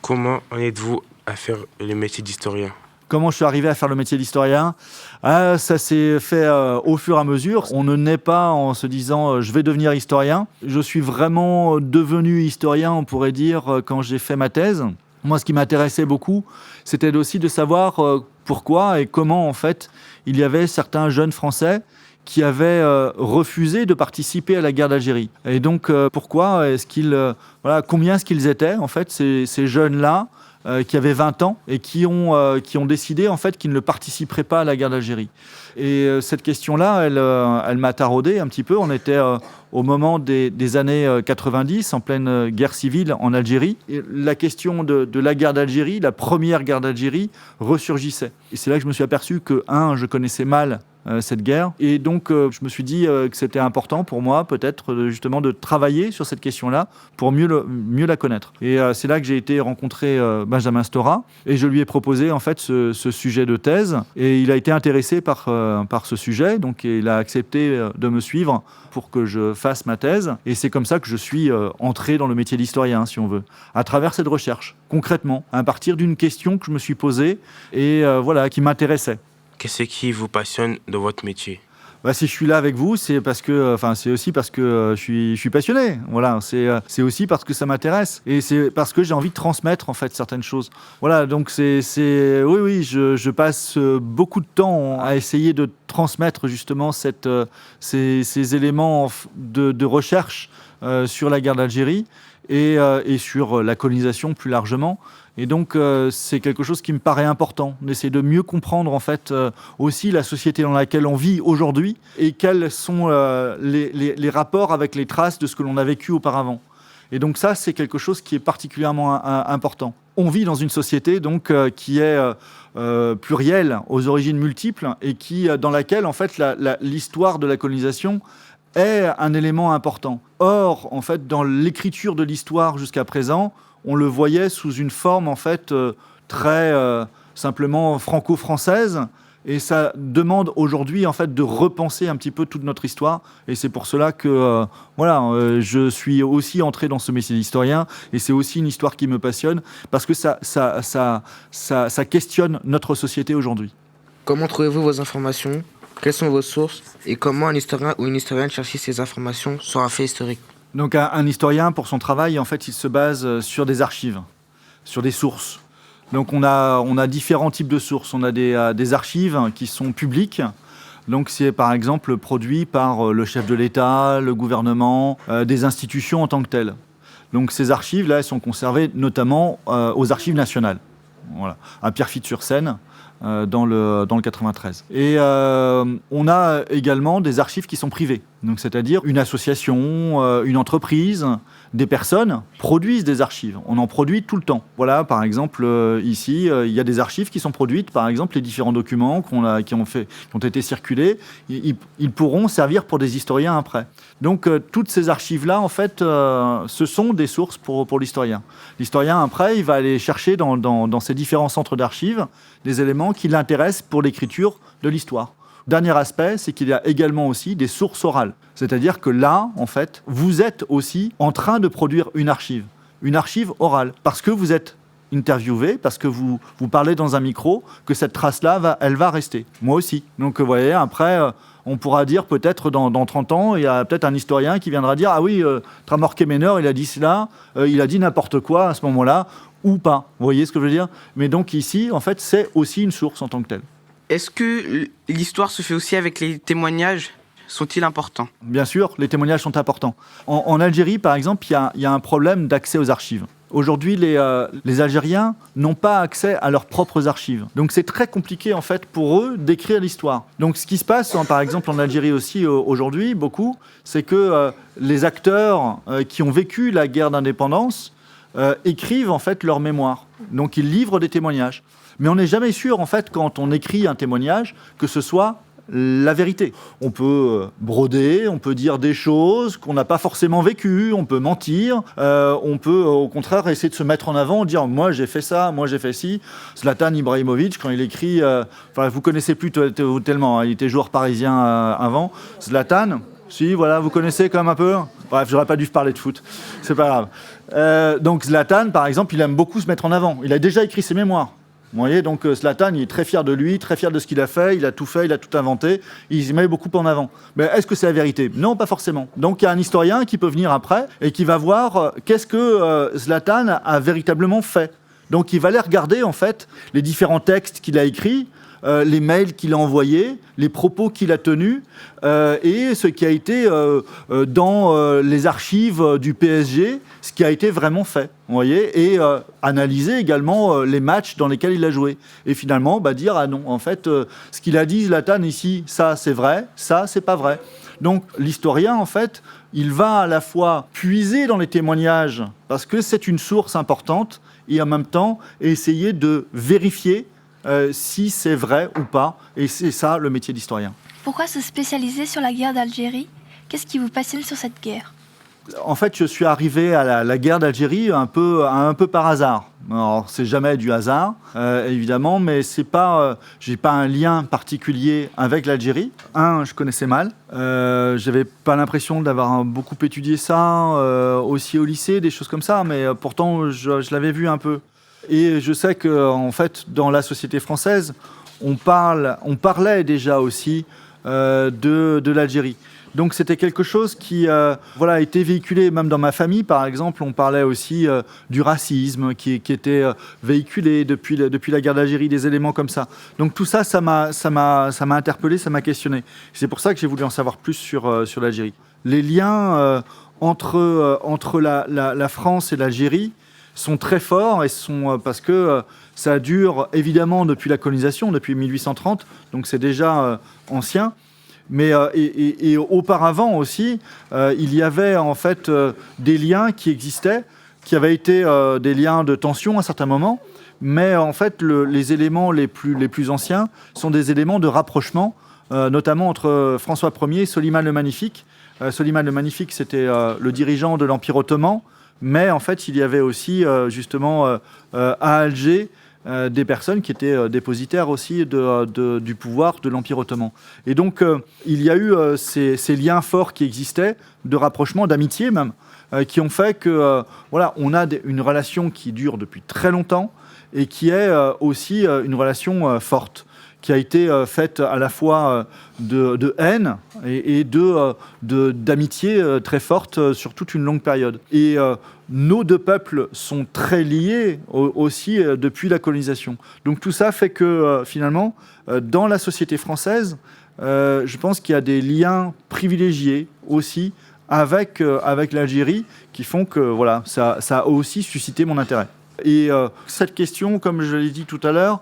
Comment en êtes-vous à faire le métier d'historien? Comment je suis arrivé à faire le métier d'historien? Ça s'est fait au fur et à mesure. On ne naît pas en se disant je vais devenir historien. Je suis vraiment devenu historien, on pourrait dire, quand j'ai fait ma thèse. Moi, ce qui m'intéressait beaucoup, c'était aussi de savoir pourquoi et comment, en fait, il y avait certains jeunes Français qui avaient refusé de participer à la guerre d'Algérie. Et donc, pourquoi est-ce qu'ils... combien est-ce qu'ils étaient, en fait, ces jeunes-là qui avaient 20 ans et qui ont décidé, en fait, qu'ils ne participeraient pas à la guerre d'Algérie. Et cette question-là, elle m'a taraudé un petit peu. On était au moment des années 90, en pleine guerre civile en Algérie. Et la question de la guerre d'Algérie, la première guerre d'Algérie, ressurgissait. Et c'est là que je me suis aperçu que, je connaissais mal cette guerre. Et donc, je me suis dit que c'était important pour moi, peut-être, justement, de travailler sur cette question-là pour mieux la connaître. Et c'est là que j'ai été rencontrer Benjamin Stora. Et je lui ai proposé, en fait, ce sujet de thèse. Et il a été intéressé par ce sujet. Donc, il a accepté de me suivre pour que je fasse ma thèse. Et c'est comme ça que je suis entré dans le métier d'historien, si on veut, à travers cette recherche, concrètement, à partir d'une question que je me suis posée et qui m'intéressait. Qu'est-ce qui vous passionne dans votre métier? Si je suis là avec vous, c'est parce que, c'est aussi parce que je suis passionné. Voilà, c'est aussi parce que ça m'intéresse et c'est parce que j'ai envie de transmettre en fait certaines choses. Voilà, donc oui, je passe beaucoup de temps à essayer de transmettre justement ces éléments de recherche sur la guerre d'Algérie et sur la colonisation plus largement. Et donc, c'est quelque chose qui me paraît important, d'essayer de mieux comprendre en fait aussi la société dans laquelle on vit aujourd'hui et quels sont les rapports avec les traces de ce que l'on a vécu auparavant. Et donc ça, c'est quelque chose qui est particulièrement important. On vit dans une société donc qui est plurielle, aux origines multiples et dans laquelle en fait l'histoire de la colonisation est un élément important. Or, en fait, dans l'écriture de l'histoire jusqu'à présent, on le voyait sous une forme en fait très simplement franco-française, et ça demande aujourd'hui en fait de repenser un petit peu toute notre histoire. Et c'est pour cela que je suis aussi entré dans ce métier d'historien, et c'est aussi une histoire qui me passionne parce que ça questionne notre société aujourd'hui. Comment trouvez-vous vos informations? Quelles sont vos sources? Et comment un historien ou une historienne cherche ces informations sur un fait historique? Donc un historien, pour son travail, en fait, il se base sur des archives, sur des sources. Donc on a différents types de sources. On a des archives qui sont publiques. Donc c'est par exemple produit par le chef de l'État, le gouvernement, des institutions en tant que telles. Donc ces archives-là, elles sont conservées notamment aux archives nationales. Voilà, à Pierrefitte-sur-Seine. Dans le 93. Et on a également des archives qui sont privées. Donc, c'est-à-dire une association, une entreprise, des personnes produisent des archives. On en produit tout le temps. Voilà, par exemple, ici, il y a des archives qui sont produites. Par exemple, les différents documents qui ont été circulés, ils pourront servir pour des historiens après. Donc, toutes ces archives-là, en fait, ce sont des sources pour l'historien. L'historien, après, il va aller chercher dans ces différents centres d'archives des éléments qui l'intéressent pour l'écriture de l'histoire. Dernier aspect, c'est qu'il y a également aussi des sources orales. C'est-à-dire que là, en fait, vous êtes aussi en train de produire une archive orale, parce que vous êtes interviewé, parce que vous parlez dans un micro, que cette trace-là, elle va rester. Moi aussi. Donc, vous voyez, après, on pourra dire peut-être dans 30 ans, il y a peut-être un historien qui viendra dire « Ah oui, Tramor-Kemener, il a dit cela, il a dit n'importe quoi à ce moment-là », ou pas. Vous voyez ce que je veux dire? Mais donc ici, en fait, c'est aussi une source en tant que telle. Est-ce que l'histoire se fait aussi avec les témoignages? Sont-ils importants? Bien sûr, les témoignages sont importants. En Algérie, par exemple, il y a un problème d'accès aux archives. Aujourd'hui, les Algériens n'ont pas accès à leurs propres archives. Donc c'est très compliqué, en fait, pour eux d'écrire l'histoire. Donc ce qui se passe, par exemple, en Algérie aussi aujourd'hui, beaucoup, c'est que les acteurs qui ont vécu la guerre d'indépendance écrivent, en fait, leurs mémoires. Donc ils livrent des témoignages. Mais on n'est jamais sûr, en fait, quand on écrit un témoignage, que ce soit la vérité. On peut broder, on peut dire des choses qu'on n'a pas forcément vécues, on peut mentir, on peut au contraire essayer de se mettre en avant, dire « moi j'ai fait ça, moi j'ai fait ci ». Zlatan Ibrahimovic, quand il écrit, vous connaissez plus tellement, il était joueur parisien avant, Zlatan, Si, voilà, vous connaissez quand même un peu. Bref, j'aurais pas dû parler de foot. C'est pas grave. Donc Zlatan, par exemple, il aime beaucoup se mettre en avant. Il a déjà écrit ses mémoires. Vous voyez, donc Zlatan, il est très fier de lui, très fier de ce qu'il a fait, il a tout inventé, il se met beaucoup en avant. Mais est-ce que c'est la vérité ? Non, pas forcément. Donc il y a un historien qui peut venir après et qui va voir qu'est-ce que Zlatan a véritablement fait. Donc il va aller regarder en fait les différents textes qu'il a écrits, les mails qu'il a envoyés, les propos qu'il a tenus et ce qui a été dans les archives du PSG, ce qui a été vraiment fait, vous voyez, et analyser également les matchs dans lesquels il a joué. Et finalement, dire ah non, en fait, ce qu'il a dit Zlatan ici, ça c'est vrai, ça c'est pas vrai. Donc l'historien, en fait, il va à la fois puiser dans les témoignages parce que c'est une source importante et en même temps essayer de vérifier si c'est vrai ou pas. Et c'est ça le métier d'historien. Pourquoi se spécialiser sur la guerre d'Algérie ? Qu'est-ce qui vous passionne sur cette guerre ? En fait, je suis arrivé à la guerre d'Algérie un peu par hasard. Alors, c'est jamais du hasard, évidemment, mais c'est pas, j'ai pas un lien particulier avec l'Algérie. Je connaissais mal. J'avais pas l'impression d'avoir beaucoup étudié ça, aussi au lycée, des choses comme ça, mais pourtant, je l'avais vu un peu. Et je sais qu'en fait, dans la société française, on parlait déjà aussi de l'Algérie. Donc c'était quelque chose qui a été véhiculé, même dans ma famille par exemple, on parlait aussi du racisme qui était véhiculé depuis la guerre d'Algérie, des éléments comme ça. Donc tout ça, ça m'a interpellé, ça m'a questionné. C'est pour ça que j'ai voulu en savoir plus sur l'Algérie. Les liens entre la France et l'Algérie sont très forts et parce que ça dure évidemment depuis la colonisation, depuis 1830, donc c'est déjà ancien. Mais et auparavant aussi, il y avait en fait des liens qui existaient, qui avaient été des liens de tension à un certain moment. Mais en fait, les éléments les plus anciens sont des éléments de rapprochement, notamment entre François Ier et Soliman le Magnifique. Soliman le Magnifique, c'était le dirigeant de l'Empire ottoman. Mais en fait, il y avait aussi justement à Alger des personnes qui étaient dépositaires aussi du pouvoir de l'Empire ottoman. Et donc, il y a eu ces liens forts qui existaient, de rapprochement, d'amitié même, qui ont fait que on a une relation qui dure depuis très longtemps et qui est aussi une relation forte, qui a été faite à la fois de haine et d'amitié très forte sur toute une longue période. Et nos deux peuples sont très liés aussi depuis la colonisation. Donc tout ça fait que finalement, dans la société française, je pense qu'il y a des liens privilégiés aussi avec l'Algérie qui font que ça a aussi suscité mon intérêt. Et cette question, comme je l'ai dit tout à l'heure,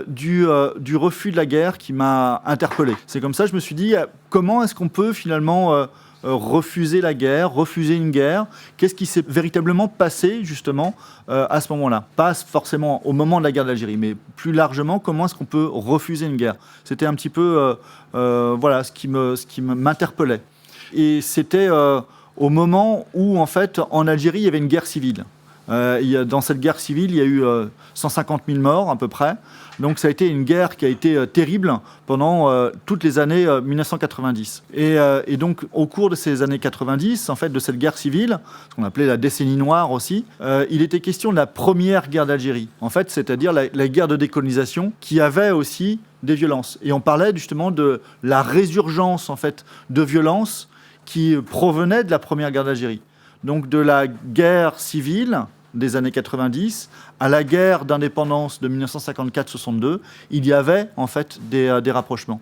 du refus de la guerre qui m'a interpellé. C'est comme ça que je me suis dit, comment est-ce qu'on peut finalement refuser la guerre, refuser une guerre ? Qu'est-ce qui s'est véritablement passé justement à ce moment-là ? Pas forcément au moment de la guerre d'Algérie, mais plus largement, comment est-ce qu'on peut refuser une guerre ? C'était un petit peu ce qui m'interpellait. Et c'était au moment où, en fait, en Algérie, il y avait une guerre civile. Dans cette guerre civile, il y a eu 150 000 morts à peu près. Donc ça a été une guerre qui a été terrible pendant toutes les années 1990. Et donc au cours de ces années 90, en fait, de cette guerre civile, ce qu'on appelait la décennie noire aussi, il était question de la première guerre d'Algérie. En fait, c'est-à-dire la guerre de décolonisation qui avait aussi des violences. Et on parlait justement de la résurgence en fait de violences qui provenaient de la première guerre d'Algérie. Donc de la guerre civile des années 90 à la guerre d'indépendance de 1954-62, il y avait en fait des rapprochements.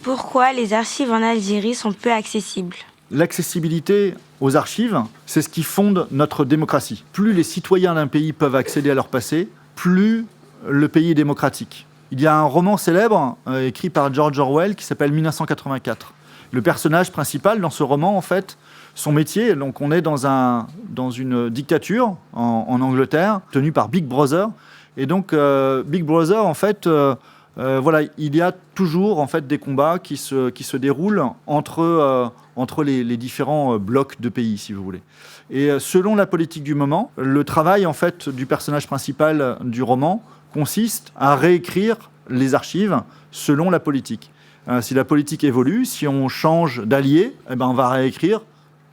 Pourquoi les archives en Algérie sont peu accessibles ? L'accessibilité aux archives, c'est ce qui fonde notre démocratie. Plus les citoyens d'un pays peuvent accéder à leur passé, plus le pays est démocratique. Il y a un roman célèbre écrit par George Orwell qui s'appelle 1984. Le personnage principal dans ce roman, en fait, son métier, donc on est dans une dictature en Angleterre, tenue par Big Brother. Et donc Big Brother, en fait, il y a toujours en fait des combats qui se déroulent entre les différents blocs de pays, si vous voulez. Et selon la politique du moment, le travail en fait du personnage principal du roman consiste à réécrire les archives selon la politique. Si la politique évolue, si on change d'allié, eh ben, on va réécrire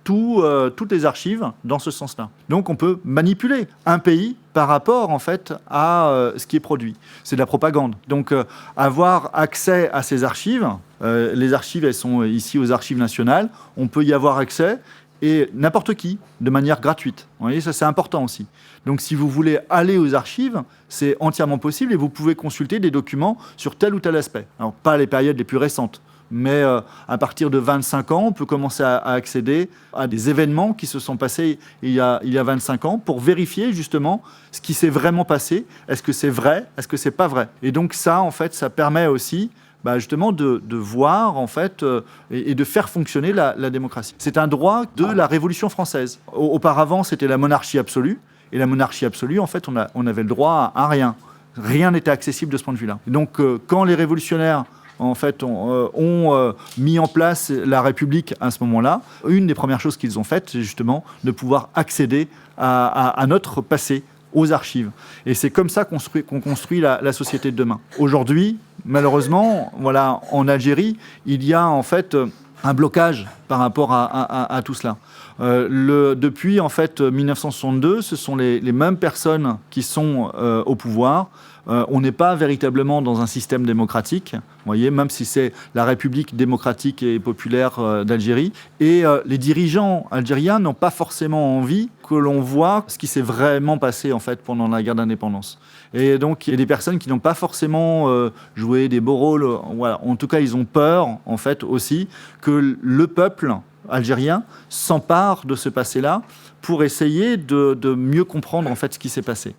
toutes les archives dans ce sens-là. Donc on peut manipuler un pays par rapport en fait à ce qui est produit. C'est de la propagande. Donc avoir accès à ces archives, les archives elles sont ici aux archives nationales, on peut y avoir accès et n'importe qui, de manière gratuite. Vous voyez, ça c'est important aussi. Donc si vous voulez aller aux archives, c'est entièrement possible et vous pouvez consulter des documents sur tel ou tel aspect. Alors pas les périodes les plus récentes, mais à partir de 25 ans, on peut commencer à accéder à des événements qui se sont passés il y a 25 ans pour vérifier justement ce qui s'est vraiment passé. Est-ce que c'est vrai? Est-ce que c'est pas vrai? Et donc ça, en fait, ça permet aussi justement de voir en fait et de faire fonctionner la démocratie. C'est un droit de la Révolution française. Auparavant, c'était la monarchie absolue. Et la monarchie absolue, en fait, on avait le droit à rien. Rien n'était accessible de ce point de vue-là. Donc quand les révolutionnaires en fait, ont mis en place la République à ce moment-là, une des premières choses qu'ils ont faites, c'est justement de pouvoir accéder à notre passé, aux archives. Et c'est comme ça qu'on construit la société de demain. Aujourd'hui, malheureusement, voilà, en Algérie, il y a en fait un blocage par rapport à tout cela. Depuis en fait 1962, ce sont les mêmes personnes qui sont au pouvoir. On n'est pas véritablement dans un système démocratique, vous voyez, même si c'est la République démocratique et populaire d'Algérie. Et les dirigeants algériens n'ont pas forcément envie que l'on voit ce qui s'est vraiment passé en fait pendant la guerre d'indépendance. Et donc il y a des personnes qui n'ont pas forcément joué des beaux rôles. Voilà. En tout cas, ils ont peur en fait aussi que le peuple algérien s'empare de ce passé-là pour essayer de mieux comprendre en fait ce qui s'est passé.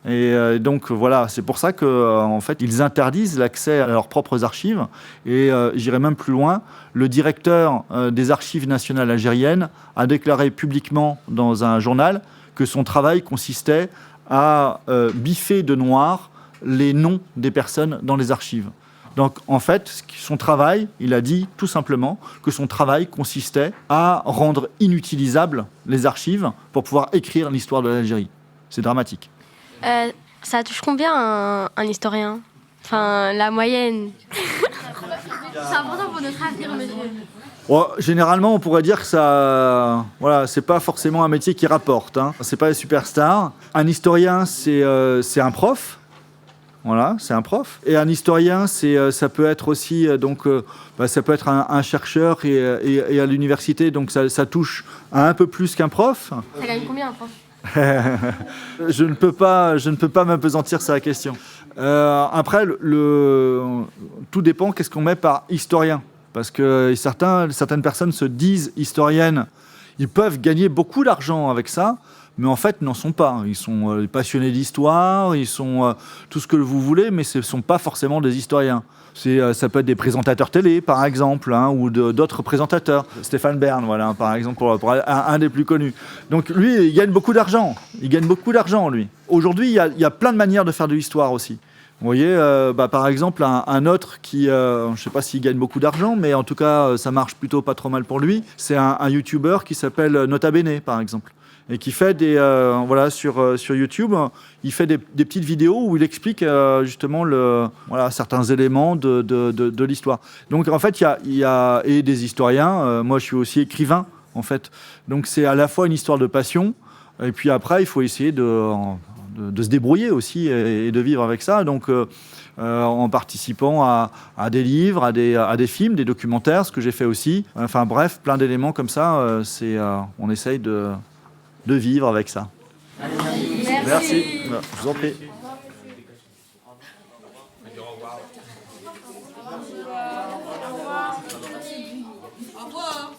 Et donc voilà, c'est pour ça que en fait ils interdisent l'accès à leurs propres archives. Et j'irai même plus loin. Le directeur des archives nationales algériennes a déclaré publiquement dans un journal que son travail consistait à biffer de noir les noms des personnes dans les archives. Donc en fait, son travail, il a dit tout simplement que son travail consistait à rendre inutilisables les archives pour pouvoir écrire l'histoire de l'Algérie. C'est dramatique. Ça touche combien un historien? Enfin, la moyenne. C'est important pour notre avenir, monsieur. Bon, généralement, on pourrait dire que ça, voilà, c'est pas forcément un métier qui rapporte. Hein. C'est pas les superstars. Un historien, c'est un prof. Voilà, c'est un prof. Et un historien, ça peut être aussi ça peut être un chercheur et à l'université, donc ça touche à un peu plus qu'un prof. Ça gagne combien un prof? Je ne peux pas m'appesantir sur la question. Après, tout dépend qu'est-ce qu'on met par historien. Parce que certaines personnes se disent historiennes. Ils peuvent gagner beaucoup d'argent avec ça, mais en fait, n'en sont pas. Ils sont passionnés d'histoire, ils sont tout ce que vous voulez, mais ce ne sont pas forcément des historiens. Ça peut être des présentateurs télé, par exemple, hein, ou d'autres présentateurs. Stéphane Bern, voilà, par exemple, pour un des plus connus. Donc lui, il gagne beaucoup d'argent. Il gagne beaucoup d'argent, lui. Aujourd'hui, il y a plein de manières de faire de l'histoire aussi. Vous voyez, par exemple, un autre qui, je ne sais pas s'il gagne beaucoup d'argent, mais en tout cas, ça marche plutôt pas trop mal pour lui. C'est un YouTuber qui s'appelle Nota Bene, par exemple. Et qui fait sur YouTube, il fait des petites vidéos où il explique justement certains éléments de l'histoire. Donc en fait, il y a et des historiens. Moi, je suis aussi écrivain en fait. Donc c'est à la fois une histoire de passion, et puis après, il faut essayer de se débrouiller aussi et de vivre avec ça. Donc en participant à des livres, à des films, des documentaires, ce que j'ai fait aussi. Enfin bref, plein d'éléments comme ça. On essaye de vivre avec ça. Merci. Je vous en prie. Au revoir.